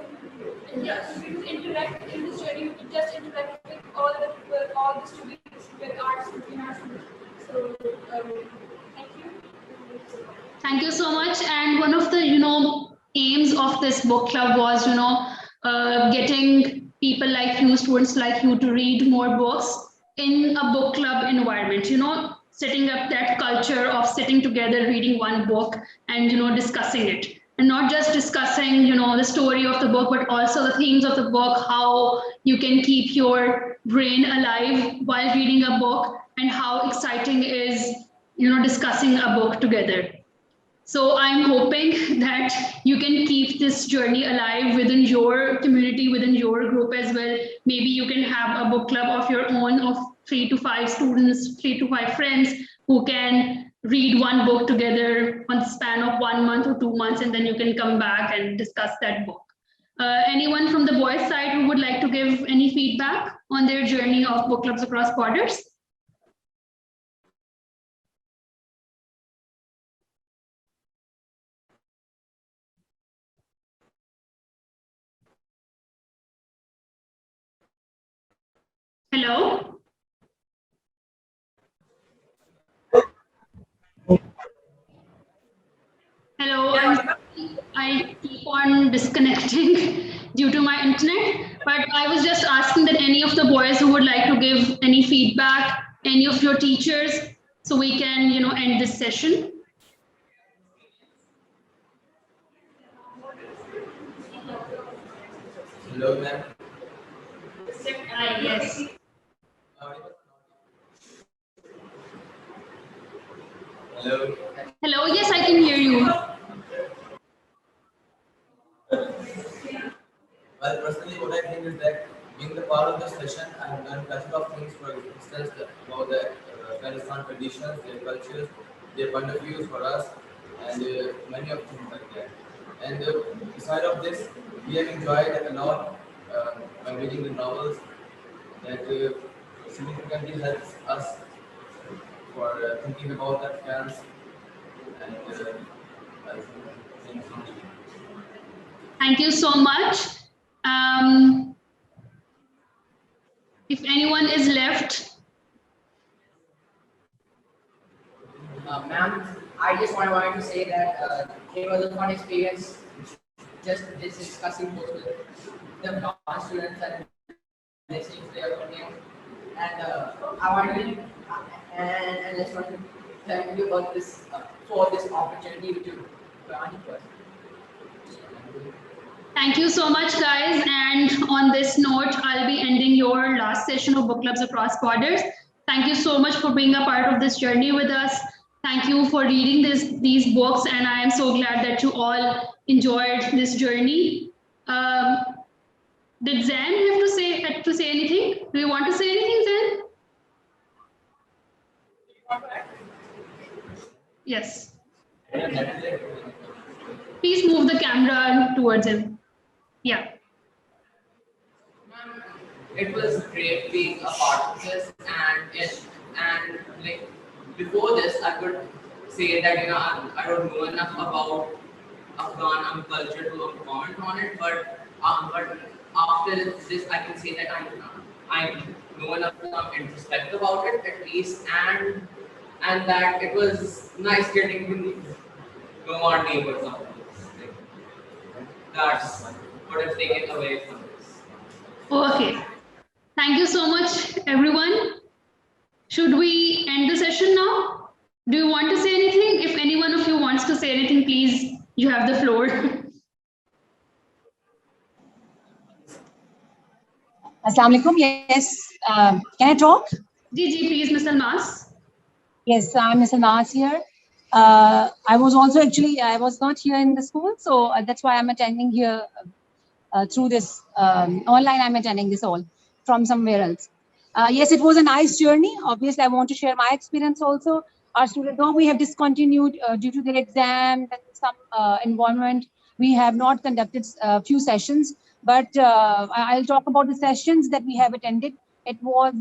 interact in this journey. We just interact with all the people, all the students, with our students. So thank you. Thank you so much. And one of the, aims of this book club was, getting people like you, students like you, to read more books in a book club environment, setting up that culture of sitting together, reading one book and, discussing it. And not just discussing, the story of the book, but also the themes of the book, how you can keep your brain alive while reading a book, and how exciting is, discussing a book together. So I'm hoping that you can keep this journey alive within your community, within your group as well. Maybe you can have a book club of your own of 3 to 5 students, 3 to 5 friends who can read one book together on the span of 1 month or 2 months, and then you can come back and discuss that book. Anyone from the boys' side who would like to give any feedback on their journey of book clubs across borders? Hello? Hello, I keep on disconnecting due to my internet, but I was just asking that any of the boys who would like to give any feedback, any of your teachers, so we can, end this session. Hello, ma'am. Yes. Hello. Hello, yes, I can hear you. Well, personally, what I think is that being the part of this session, I have learned a lot of things, for instance, about the Afghanistan traditions, their cultures, their point of views for us, and many of things like that. And beside of this, we have enjoyed a lot by reading the novels that significantly helps us for thinking about the Afghans and I think Thank you so much. If anyone is left, Ma'am, I just wanted to say that it was a fun experience just discussing books with the non-students and listening to their opinions. And I wanted and just want to thank you about this for this opportunity to grant us. thank you so much, guys. And on this note, I'll be ending your last session of Book Clubs Across Borders. Thank you so much for being a part of this journey with us. Thank you for reading these books, and I am so glad that you all enjoyed this journey. Did Zan have to say anything? Do you want to say anything, Zan? Yes. Please move the camera towards him. Yeah. It was great being a part of this, and like before this, I could say that I don't know enough about Afghan culture to comment on it, but after this, I can say that I know enough introspect about it at least, and that it was nice getting to know our neighbors of this. Like, that's what I've taken away from this. Okay. Thank you so much, everyone. Should we end the session now? Do you want to say anything? If any one of you wants to say anything, please, you have the floor. Assalamu alaikum. Yes. Can I talk? Ji, please, Mr. Almas. Yes, I'm Mr. Nas here. I was also I was not here in the school, so that's why I'm attending here through this online. I'm attending this all from somewhere else. Yes, it was a nice journey. Obviously, I want to share my experience also. Our students, though we have discontinued due to their exam and some environment, we have not conducted a few sessions. But I'll talk about the sessions that we have attended. It was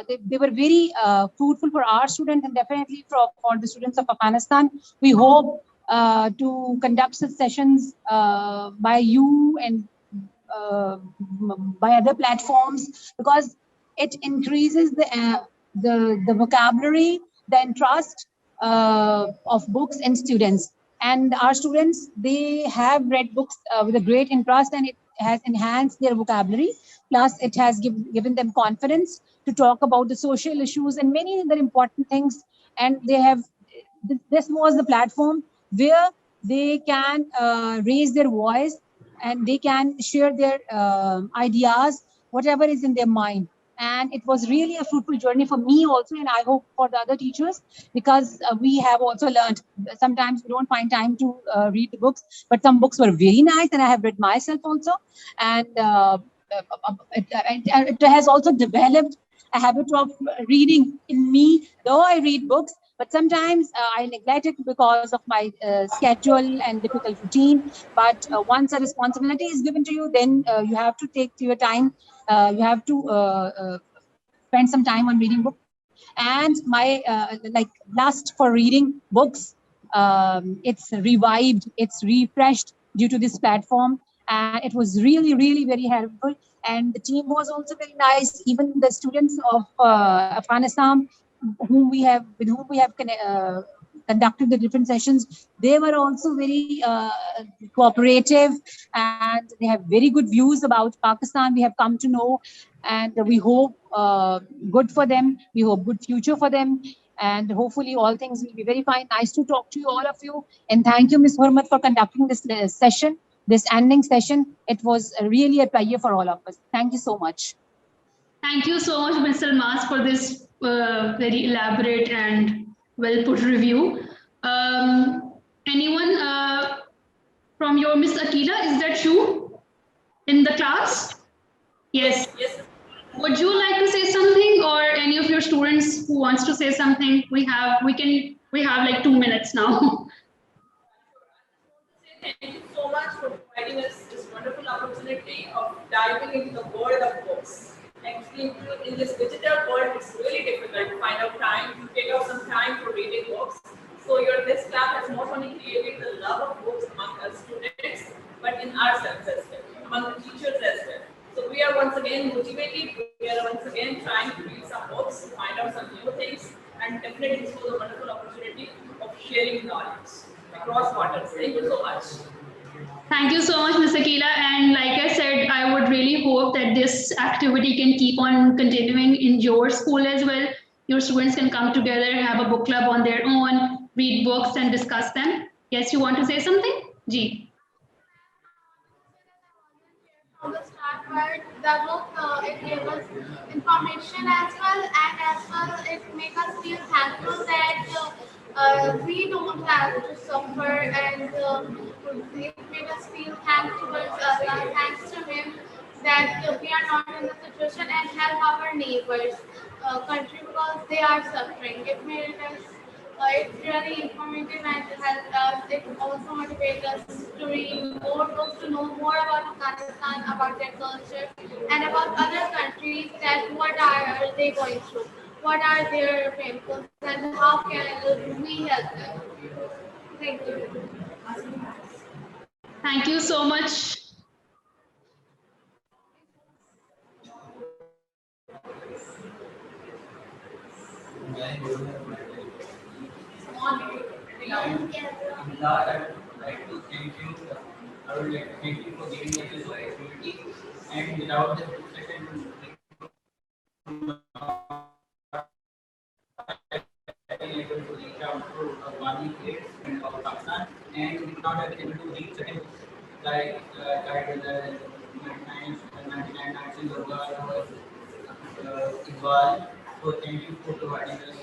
they were very fruitful for our students and definitely for the students of Afghanistan. We hope to conduct such sessions by you and by other platforms, because it increases the vocabulary, the interest of books and students. And our students, they have read books with a great interest, and it has enhanced their vocabulary. Plus, it has given them confidence to talk about the social issues and many other important things. And they have, this was the platform where they can raise their voice and they can share their ideas, whatever is in their mind. And it was really a fruitful journey for me also, and I hope for the other teachers, because we have also learned sometimes we don't find time to read the books, but some books were very nice and I have read myself also. And it has also developed a habit of reading in me, though I read books, but sometimes I neglect it because of my schedule and difficult routine. But once a responsibility is given to you, then you have to take your time. You have to spend some time on reading books. And my like lust for reading books, it's revived, it's refreshed due to this platform. And it was really, really very helpful. And the team was also very nice. Even the students of Afghanistan, with whom we have conducted the different sessions, they were also very cooperative, and they have very good views about Pakistan. We have come to know, and we hope good for them. We hope good future for them, and hopefully all things will be very fine. Nice to talk to you, all of you, and thank you, Ms. Hurmat, for conducting this session, this ending session. It was really a pleasure for all of us. Thank you so much. Thank you so much, Mr. Almas, for this very elaborate and well put review. Anyone from your Miss Akila, is that you in the class? Yes. Yes. Would you like to say something, or any of your students who wants to say something? We have like 2 minutes now. Thank you so much for providing us this wonderful opportunity of diving into the world of books. Actually, in this digital world, it's really difficult to find out time, to take out some time for reading books. So this club has not only created the love of books among us students, but in ourselves as well, among the teachers as well. So we are once again motivated, we are once again trying to read some books, to find out some new things, and definitely this was a wonderful opportunity of sharing knowledge across borders. Thank you so much. Thank you so much, Ms. Akila. And like I said, I would really hope that this activity can keep on continuing in your school as well. Your students can come together, have a book club on their own, read books and discuss them. Yes, you want to say something? Ji. From the start, but the book it gave us information as well, and as well it make us feel thankful that we don't have to suffer, and it made us feel thanks to him that we are not in the situation, and help our neighbors country because they are suffering. It made us it's really informative and helped us. It also motivated us to read more books, to know more about Afghanistan, about their culture, and about other countries, that what are they going through, what are their painful, and how can we help them. Thank you. Thank you so much. I would like to thank you for giving us this opportunity, and without this discussion traveled through Afghani states and Pakistan, and we did not able to read certain books like the 99 Nights in Yoga or Iqbal. So thank you for providing us.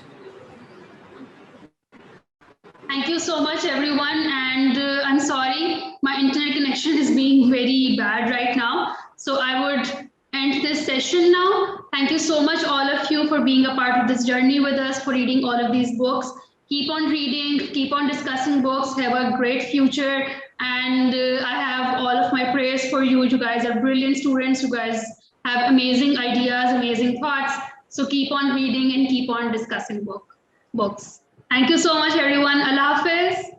Thank you so much, everyone. And I'm sorry, my internet connection is being very bad right now. So I would end this session now. Thank you so much, all of you, for being a part of this journey with us, for reading all of these books. Keep on reading, keep on discussing books, have a great future. And I have all of my prayers for you. You guys are brilliant students. You guys have amazing ideas, amazing thoughts. So keep on reading and keep on discussing books. Thank you so much, everyone. Allah Hafiz.